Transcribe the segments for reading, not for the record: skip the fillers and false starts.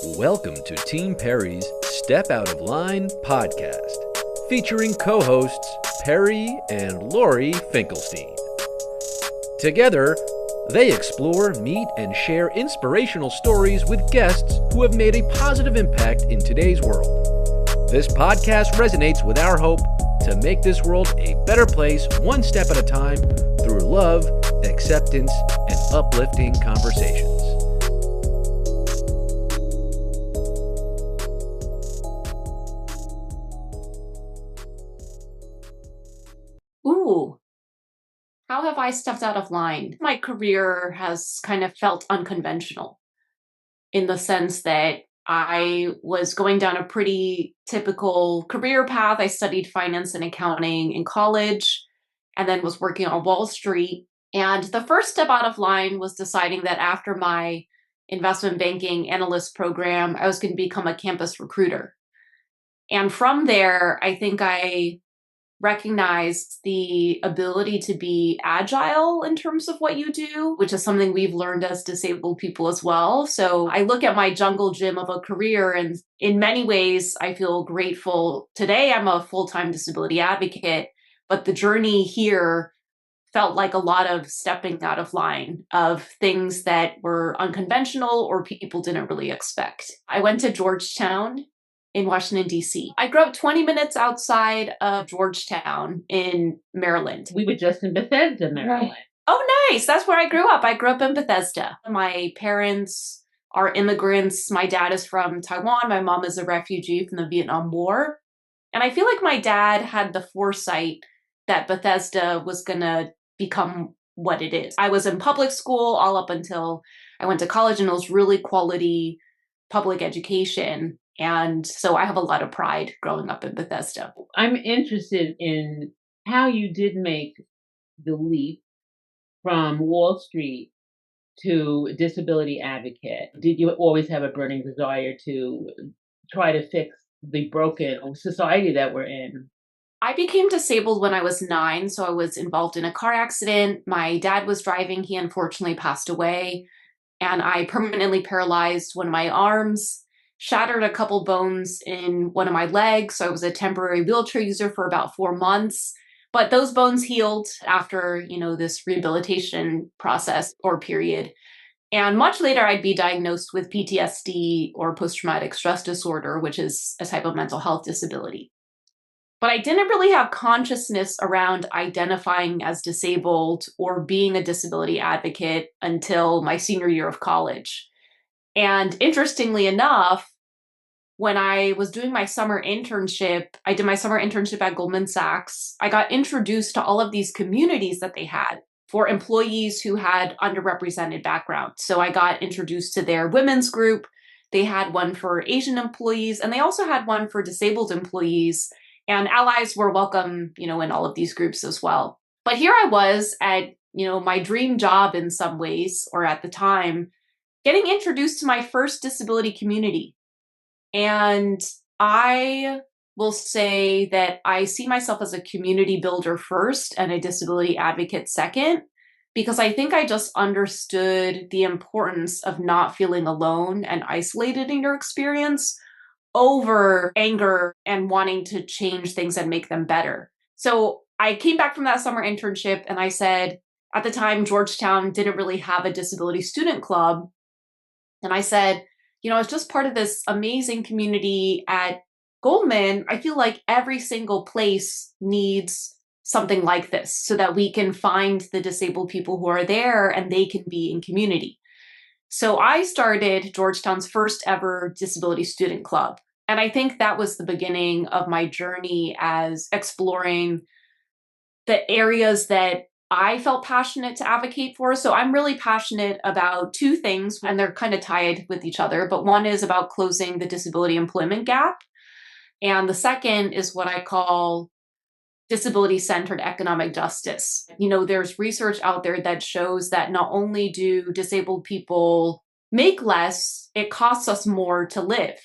Welcome to Team Perry's Step Out of Line podcast, featuring co-hosts Perry and Lori Finkelstein. Together, they explore, meet, and share inspirational stories with guests who have made a positive impact in today's world. This podcast resonates with our hope to make this world a better place one step at a time through love, acceptance, and uplifting conversations. Ooh, how have I stepped out of line? My career has kind of felt unconventional in the sense that I was going down a pretty typical career path. I studied finance and accounting in college and then was working on Wall Street. And the first step out of line was deciding that after my investment banking analyst program, I was going to become a campus recruiter. And from there, I think I recognized the ability to be agile in terms of what you do, which is something we've learned as disabled people as well. So I look at my jungle gym of a career, and in many ways, I feel grateful. Today, I'm a full-time disability advocate, but the journey here felt like a lot of stepping out of line of things that were unconventional or people didn't really expect. I went to Georgetown in Washington, D.C. I grew up 20 minutes outside of Georgetown in Maryland. We were just in Bethesda, Maryland. Oh, nice. That's where I grew up. I grew up in Bethesda. My parents are immigrants. My dad is from Taiwan. My mom is a refugee from the Vietnam War. And I feel like my dad had the foresight that Bethesda was going to become what it is. I was in public school all up until I went to college, and it was really quality public education. And so I have a lot of pride growing up in Bethesda. I'm interested in how you did make the leap from Wall Street to disability advocate. Did you always have a burning desire to try to fix the broken society that we're in? I became disabled when I was 9, so I was involved in a car accident. My dad was driving. He unfortunately passed away, and I permanently paralyzed one of my arms, shattered a couple bones in one of my legs. So I was a temporary wheelchair user for about 4 months. But those bones healed after, this rehabilitation process or period. And much later, I'd be diagnosed with PTSD or post-traumatic stress disorder, which is a type of mental health disability. But I didn't really have consciousness around identifying as disabled or being a disability advocate until my senior year of college. And interestingly enough, when I was doing my summer internship, I did my summer internship at Goldman Sachs. I got introduced to all of these communities that they had for employees who had underrepresented backgrounds. So I got introduced to their women's group. They had one for Asian employees, and they also had one for disabled employees. And allies were welcome, in all of these groups as well. But here I was at, my dream job in some ways, or at the time, getting introduced to my first disability community. And I will say that I see myself as a community builder first and a disability advocate second, because I think I just understood the importance of not feeling alone and isolated in your experience over anger and wanting to change things and make them better. So I came back from that summer internship, and I said, at the time, Georgetown didn't really have a disability student club. And I said, I was just part of this amazing community at Goldman. I feel like every single place needs something like this so that we can find the disabled people who are there and they can be in community. So I started Georgetown's first ever disability student club. And I think that was the beginning of my journey as exploring the areas that I felt passionate to advocate for. So I'm really passionate about two things, and they're kind of tied with each other. But one is about closing the disability employment gap. And the second is what I call disability-centered economic justice. There's research out there that shows that not only do disabled people make less, it costs us more to live.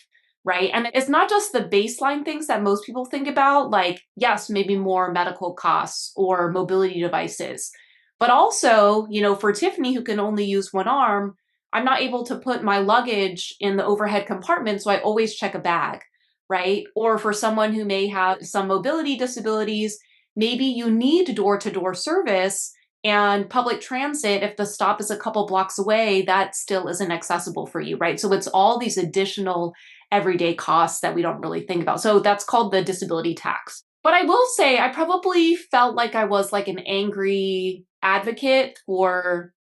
Right. And it's not just the baseline things that most people think about, like, yes, maybe more medical costs or mobility devices, but also, for Tiffany, who can only use one arm, I'm not able to put my luggage in the overhead compartment, so I always check a bag, right? Or for someone who may have some mobility disabilities, maybe you need door-to-door service and public transit, if the stop is a couple blocks away, that still isn't accessible for you, right? So it's all these additional everyday costs that we don't really think about. So that's called the disability tax. But I will say, I probably felt like I was like an angry advocate for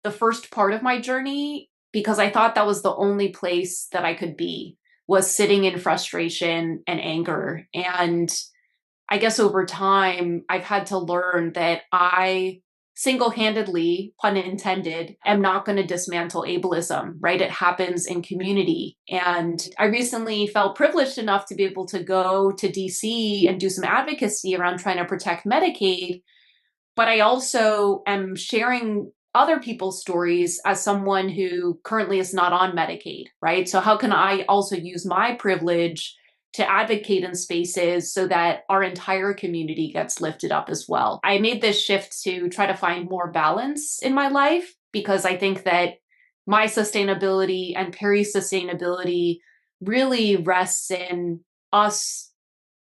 the first part of my journey because I thought that was the only place that I could be, was sitting in frustration and anger. And I guess over time, I've had to learn that I single-handedly, pun intended, am not going to dismantle ableism, right? It happens in community. And I recently felt privileged enough to be able to go to DC and do some advocacy around trying to protect Medicaid. But I also am sharing other people's stories as someone who currently is not on Medicaid, right? So how can I also use my privilege to advocate in spaces so that our entire community gets lifted up as well? I made this shift to try to find more balance in my life because I think that my sustainability and Perry's sustainability really rests in us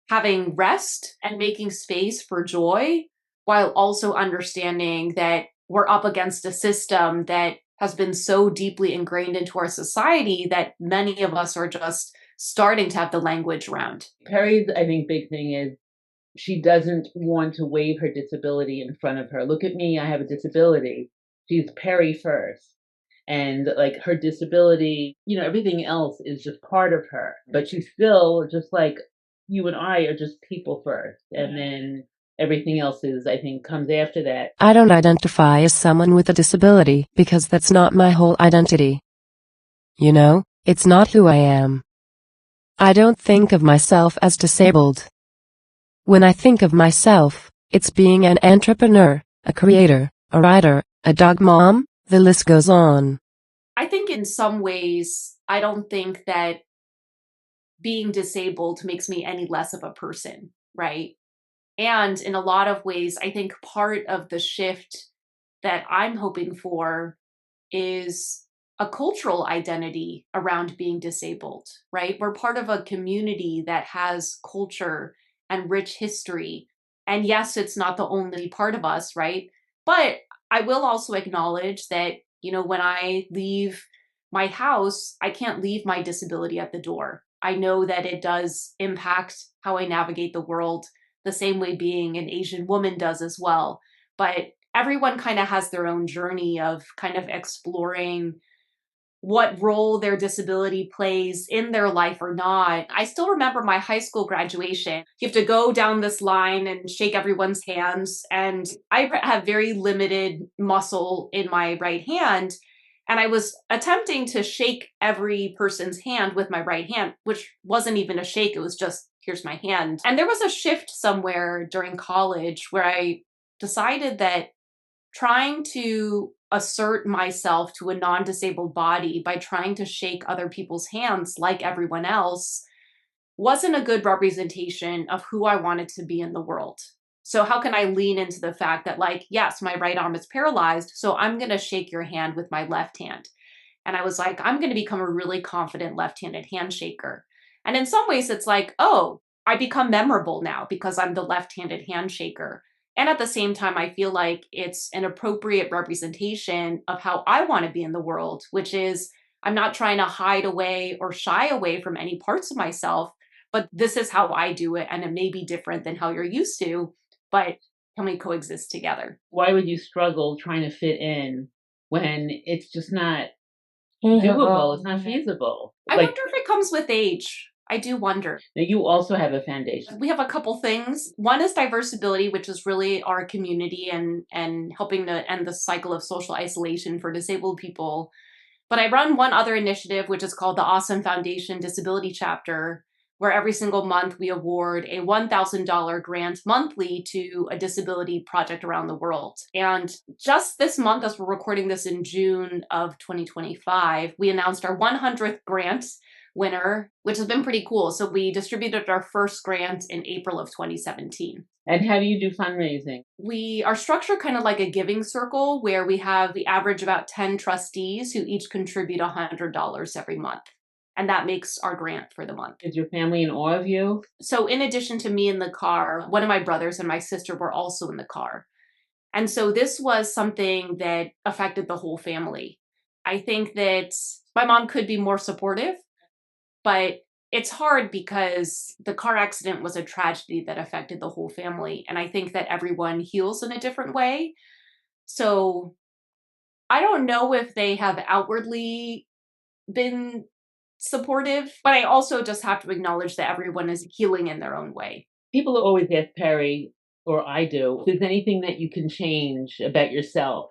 having rest and making space for joy, while also understanding that we're up against a system that has been so deeply ingrained into our society that many of us are just starting to have the language around. Perry's, I think, big thing is she doesn't want to wave her disability in front of her. Look at me, I have a disability. She's Perry first. And like her disability, everything else is just part of her. But she's still just like you and I are just people first. And then everything else is, I think, comes after that. I don't identify as someone with a disability because that's not my whole identity. It's not who I am. I don't think of myself as disabled. When I think of myself, it's being an entrepreneur, a creator, a writer, a dog mom, the list goes on. I think in some ways, I don't think that being disabled makes me any less of a person, right? And in a lot of ways, I think part of the shift that I'm hoping for is a cultural identity around being disabled, right? We're part of a community that has culture and rich history. And yes, it's not the only part of us, right? But I will also acknowledge that, when I leave my house, I can't leave my disability at the door. I know that it does impact how I navigate the world the same way being an Asian woman does as well. But everyone kind of has their own journey of kind of exploring what role their disability plays in their life or not. I still remember my high school graduation. You have to go down this line and shake everyone's hands. And I have very limited muscle in my right hand. And I was attempting to shake every person's hand with my right hand, which wasn't even a shake. It was just, here's my hand. And there was a shift somewhere during college where I decided that trying to assert myself to a non-disabled body by trying to shake other people's hands like everyone else wasn't a good representation of who I wanted to be in the world. So how can I lean into the fact that, like, yes, my right arm is paralyzed, so I'm going to shake your hand with my left hand. And I was like, I'm going to become a really confident left-handed handshaker. And in some ways, it's like, oh, I become memorable now because I'm the left-handed handshaker. And at the same time, I feel like it's an appropriate representation of how I want to be in the world, which is I'm not trying to hide away or shy away from any parts of myself, but this is how I do it. And it may be different than how you're used to, but can we coexist together? Why would you struggle trying to fit in when it's just not doable? It's not feasible. I wonder if it comes with age. I do wonder. Now, you also have a foundation. We have a couple things. One is Diversability, which is really our community and helping to end the cycle of social isolation for disabled people. But I run one other initiative, which is called the Awesome Foundation Disability Chapter, where every single month we award a $1,000 grant monthly to a disability project around the world. And just this month, as we're recording this in June of 2025, we announced our 100th grant winner, which has been pretty cool. So we distributed our first grant in April of 2017. And how do you do fundraising? We are structured kind of like a giving circle where we average about 10 trustees who each contribute $100 every month. And that makes our grant for the month. Is your family in awe of you? So in addition to me in the car, one of my brothers and my sister were also in the car. And so this was something that affected the whole family. I think that my mom could be more supportive, but it's hard because the car accident was a tragedy that affected the whole family. And I think that everyone heals in a different way. So I don't know if they have outwardly been supportive, but I also just have to acknowledge that everyone is healing in their own way. People always ask Perry, or I do, if there's anything that you can change about yourself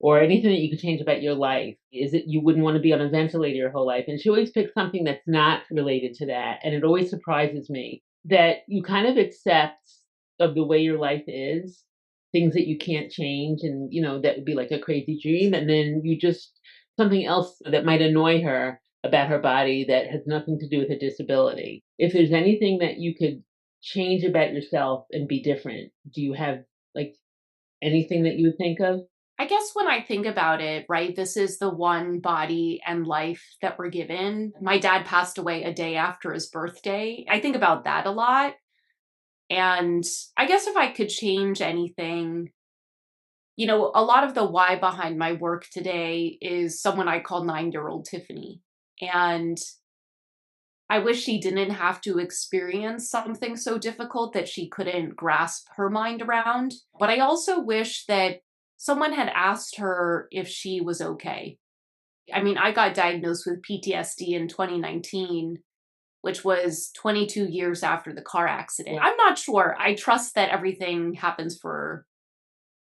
or anything that you can change about your life. Is it you wouldn't want to be on a ventilator your whole life? And she always picks something that's not related to that. And it always surprises me that you kind of accept of the way your life is, things that you can't change. And, that would be like a crazy dream. And then you just, something else that might annoy her about her body that has nothing to do with a disability. If there's anything that you could change about yourself and be different, do you have like anything that you would think of? I guess when I think about it, right, this is the one body and life that we're given. My dad passed away a day after his birthday. I think about that a lot. And I guess if I could change anything, a lot of the why behind my work today is someone I call 9-Year-Old Tiffany. And I wish she didn't have to experience something so difficult that she couldn't grasp her mind around. But I also wish that someone had asked her if she was okay. I mean, I got diagnosed with PTSD in 2019, which was 22 years after the car accident. I'm not sure. I trust that everything happens for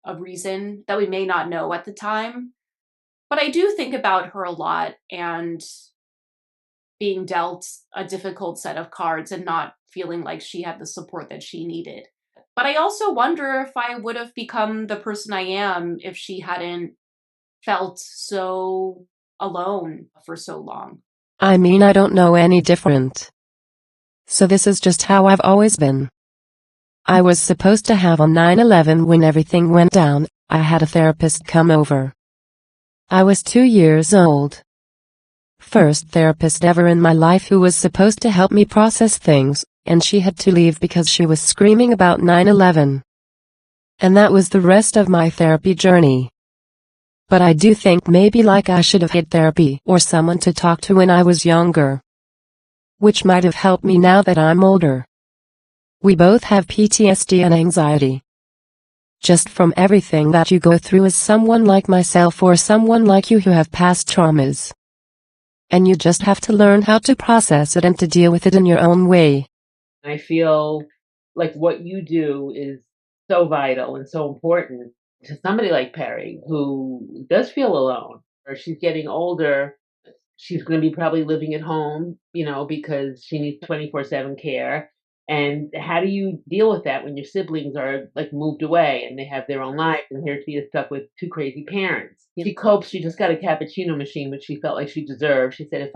a reason that we may not know at the time. But I do think about her a lot and being dealt a difficult set of cards and not feeling like she had the support that she needed. But I also wonder if I would have become the person I am if she hadn't felt so alone for so long. I mean, I don't know any different. So this is just how I've always been. I was supposed to have on 9/11 when everything went down. I had a therapist come over. I was 2 years old. First therapist ever in my life who was supposed to help me process things, and she had to leave because she was screaming about 9/11. And that was the rest of my therapy journey. But I do think maybe like I should have had therapy or someone to talk to when I was younger, which might have helped me now that I'm older. We both have PTSD and anxiety. Just from everything that you go through as someone like myself or someone like you who have past traumas. And you just have to learn how to process it and to deal with it in your own way. I feel like what you do is so vital and so important to somebody like Perry, who does feel alone, or she's getting older. She's going to be probably living at home, because she needs 24/7 care. And how do you deal with that when your siblings are like moved away and they have their own life, and here she is stuck with two crazy parents? She copes. She just got a cappuccino machine, which she felt like she deserved. She said, "If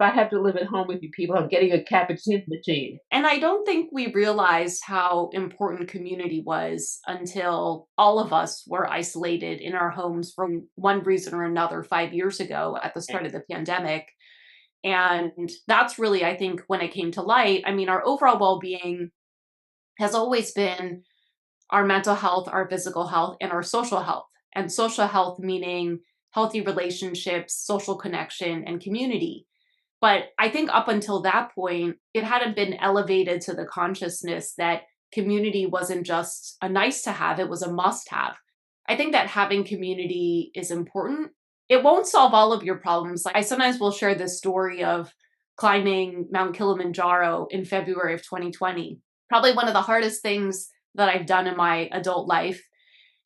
I have to live at home with you people, I'm getting a cappuccino machine." And I don't think we realized how important community was until all of us were isolated in our homes for one reason or another 5 years ago at the start of the pandemic. And that's really, I think, when it came to light. I mean, our overall well-being has always been our mental health, our physical health, and our social health. And social health meaning healthy relationships, social connection, and community. But I think up until that point, it hadn't been elevated to the consciousness that community wasn't just a nice to have, it was a must have. I think that having community is important. It won't solve all of your problems. I sometimes will share this story of climbing Mount Kilimanjaro in February of 2020. Probably one of the hardest things that I've done in my adult life.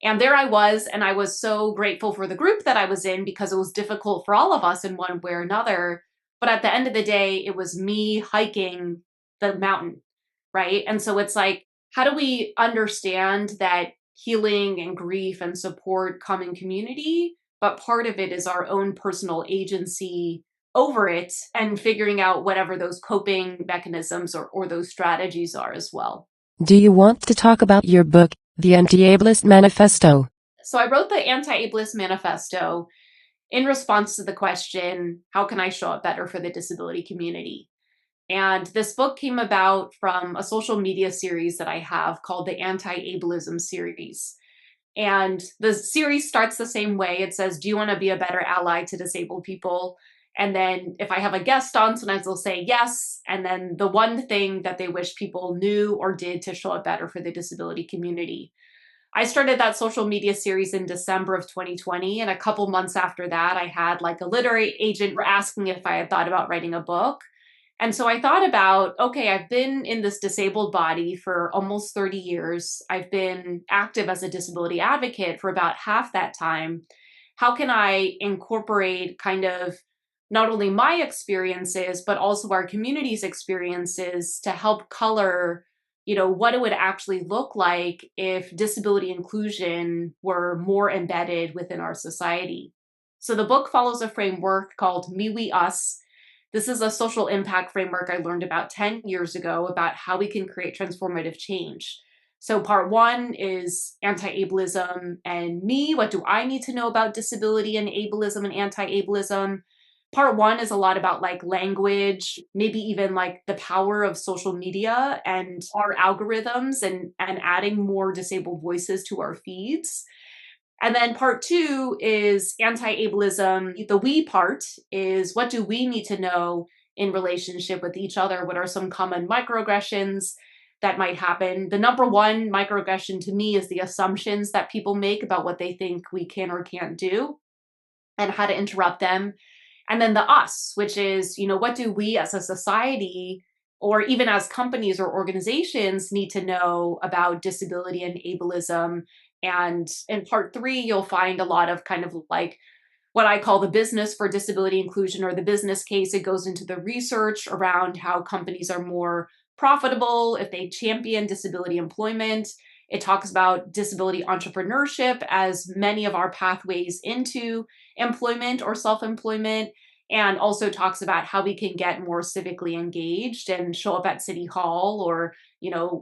And there I was, and I was so grateful for the group that I was in because it was difficult for all of us in one way or another. But at the end of the day, it was me hiking the mountain, right? And so it's like, how do we understand that healing and grief and support come in community? But part of it is our own personal agency over it and figuring out whatever those coping mechanisms or those strategies are as well. Do you want to talk about your book, The Anti-Ableist Manifesto? So I wrote the Anti-Ableist Manifesto in response to the question, how can I show up better for the disability community? And this book came about from a social media series that I have called the Anti-Ableism series. And the series starts the same way. It says, do you want to be a better ally to disabled people? And then if I have a guest on, sometimes they'll say yes. And then the one thing that they wish people knew or did to show up better for the disability community. I started that social media series in December of 2020. And a couple months after that, I had like a literary agent asking if I had thought about writing a book. And so I thought about, okay, I've been in this disabled body for almost 30 years. I've been active as a disability advocate for about half that time. How can I incorporate kind of not only my experiences, but also our community's experiences to help color, what it would actually look like if disability inclusion were more embedded within our society. So the book follows a framework called Me, We, Us. This is a social impact framework I learned about 10 years ago about how we can create transformative change. So part one is anti-ableism and me. What do I need to know about disability and ableism and anti-ableism? Part one is a lot about like language, maybe even like the power of social media and our algorithms and adding more disabled voices to our feeds. And then part two is anti-ableism. The we part is what do we need to know in relationship with each other? What are some common microaggressions that might happen? The number one microaggression to me is the assumptions that people make about what they think we can or can't do and how to interrupt them. And then the us, which is, what do we as a society or even as companies or organizations need to know about disability and ableism? And in part three, you'll find a lot of kind of like what I call the business for disability inclusion or the business case. It goes into the research around how companies are more profitable if they champion disability employment. It talks about disability entrepreneurship as many of our pathways into employment or self-employment, and also talks about how we can get more civically engaged and show up at City Hall or,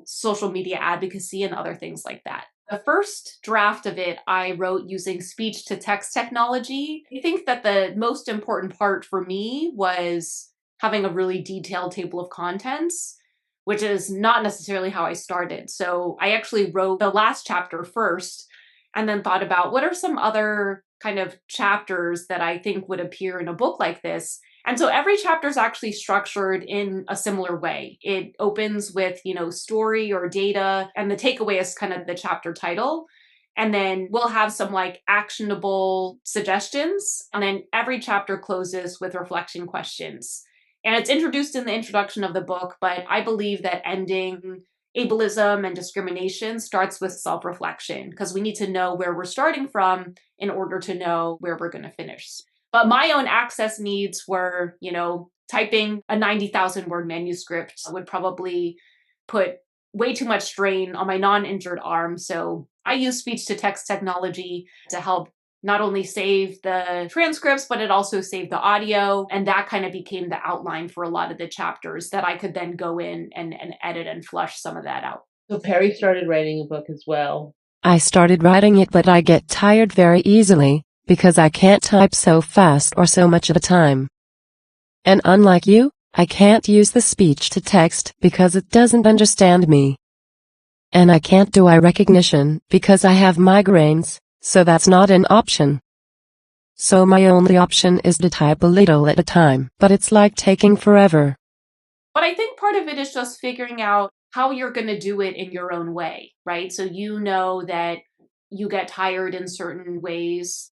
social media advocacy and other things like that. The first draft of it, I wrote using speech to text technology. I think that the most important part for me was having a really detailed table of contents, which is not necessarily how I started. So I actually wrote the last chapter first and then thought about what are some other kind of chapters that I think would appear in a book like this. And so every chapter is actually structured in a similar way. It opens with, story or data, and the takeaway is kind of the chapter title. And then we'll have some like actionable suggestions. And then every chapter closes with reflection questions. And it's introduced in the introduction of the book, but I believe that ending ableism and discrimination starts with self-reflection because we need to know where we're starting from in order to know where we're going to finish. But my own access needs were, typing a 90,000 word manuscript would probably put way too much strain on my non-injured arm. So I use speech to text technology to help not only save the transcripts, but it also saved the audio. And that kind of became the outline for a lot of the chapters that I could then go in and edit and flush some of that out. So Perry started writing a book as well. I started writing it, but I get tired very easily because I can't type so fast or so much at a time. And unlike you, I can't use the speech to text because it doesn't understand me. And I can't do eye recognition because I have migraines. So that's not an option. So my only option is to type a little at a time, but it's like taking forever. But I think part of it is just figuring out how you're going to do it in your own way, right? So you know that you get tired in certain ways.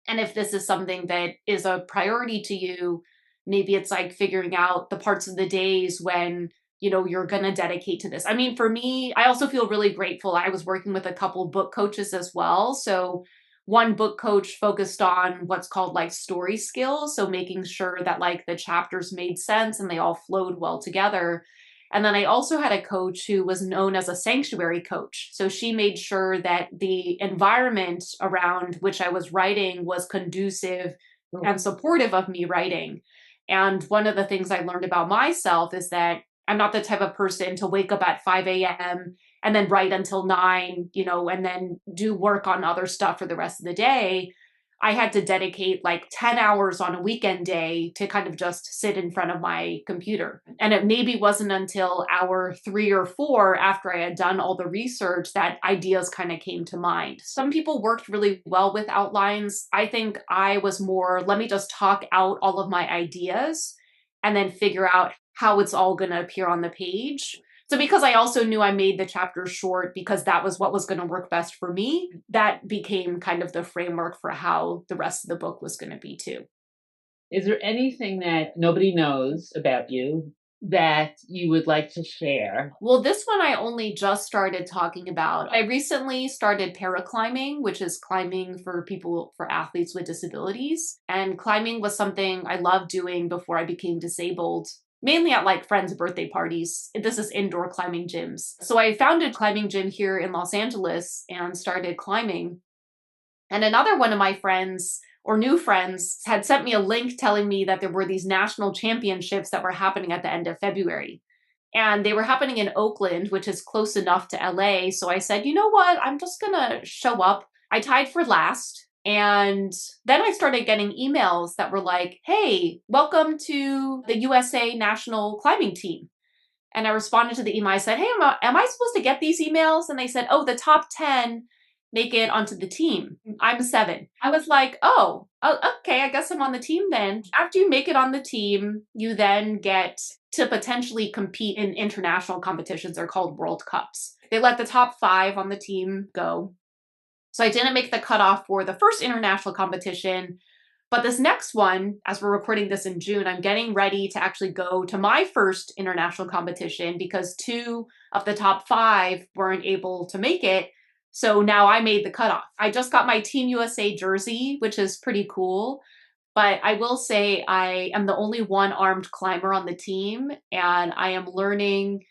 And if this is something that is a priority to you, maybe it's like figuring out the parts of the days when you're going to dedicate to this. I mean, for me, I also feel really grateful. I was working with a couple book coaches as well. So one book coach focused on what's called like story skills. So making sure that like the chapters made sense and they all flowed well together. And then I also had a coach who was known as a sanctuary coach. So she made sure that the environment around which I was writing was conducive and supportive of me writing. And one of the things I learned about myself is that I'm not the type of person to wake up at 5 a.m. and then write until 9, and then do work on other stuff for the rest of the day, I had to dedicate like 10 hours on a weekend day to kind of just sit in front of my computer. And it maybe wasn't until hour 3 or 4 after I had done all the research that ideas kind of came to mind. Some people worked really well with outlines. I think I was more, let me just talk out all of my ideas and then figure out how it's all going to appear on the page. So because I also knew I made the chapters short because that was what was going to work best for me, that became kind of the framework for how the rest of the book was going to be too. Is there anything that nobody knows about you that you would like to share? Well, this one I only just started talking about. I recently started paraclimbing, which is climbing for athletes with disabilities. And climbing was something I loved doing before I became disabled. Mainly at like friends' birthday parties. This is indoor climbing gyms. So I founded a climbing gym here in Los Angeles and started climbing. And another one of my friends or new friends had sent me a link telling me that there were these national championships that were happening at the end of February. And they were happening in Oakland, which is close enough to LA. So I said, you know what? I'm just going to show up. I tied for last. And then I started getting emails that were like, hey, welcome to the USA National Climbing Team. And I responded to the email. I said, hey, am I supposed to get these emails? And they said, oh, the top 10 make it onto the team. I'm 7. I was like, oh, okay, I guess I'm on the team then. After you make it on the team, you then get to potentially compete in international competitions. They're called World Cups. They let the top 5 on the team go. So I didn't make the cutoff for the first international competition, but this next one, as we're recording this in June, I'm getting ready to actually go to my first international competition because 2 of the top 5 weren't able to make it. So now I made the cutoff. I just got my Team USA jersey, which is pretty cool. But I will say I am the only one-armed climber on the team, and I am learning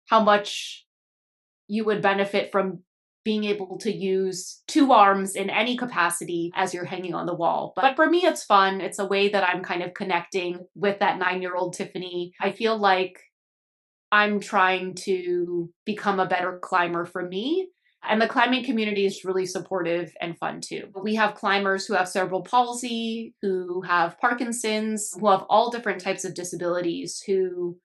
how much you would benefit from being able to use 2 arms in any capacity as you're hanging on the wall. But for me, it's fun. It's a way that I'm kind of connecting with that 9-year-old Tiffany. I feel like I'm trying to become a better climber for me. And the climbing community is really supportive and fun too. We have climbers who have cerebral palsy, who have Parkinson's, who have all different types of disabilities, who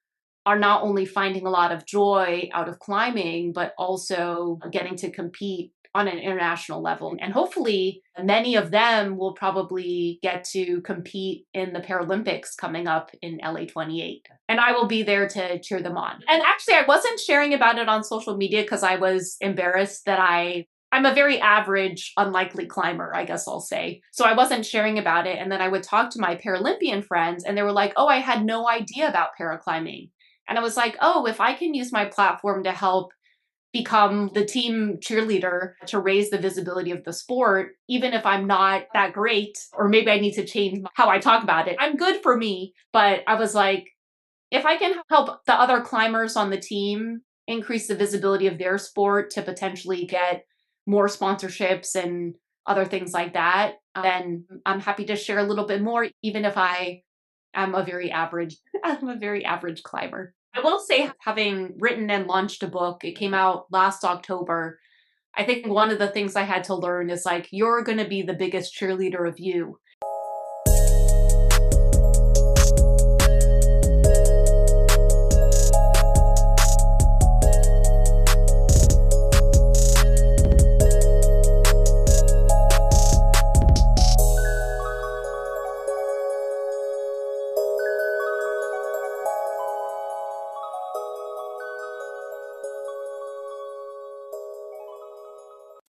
are not only finding a lot of joy out of climbing, but also getting to compete on an international level. And hopefully many of them will probably get to compete in the Paralympics coming up in LA 28. And I will be there to cheer them on. And actually, I wasn't sharing about it on social media because I was embarrassed that I'm a very average, unlikely climber, I guess I'll say. So I wasn't sharing about it. And then I would talk to my Paralympian friends and they were like, oh, I had no idea about paraclimbing. And I was like, oh, if I can use my platform to help become the team cheerleader to raise the visibility of the sport, even if I'm not that great, or maybe I need to change how I talk about it. I'm good for me. But I was like, if I can help the other climbers on the team increase the visibility of their sport to potentially get more sponsorships and other things like that, then I'm happy to share a little bit more, even if I'm a very average climber. I will say, having written and launched a book, it came out last October. I think one of the things I had to learn is like, you're going to be the biggest cheerleader of you.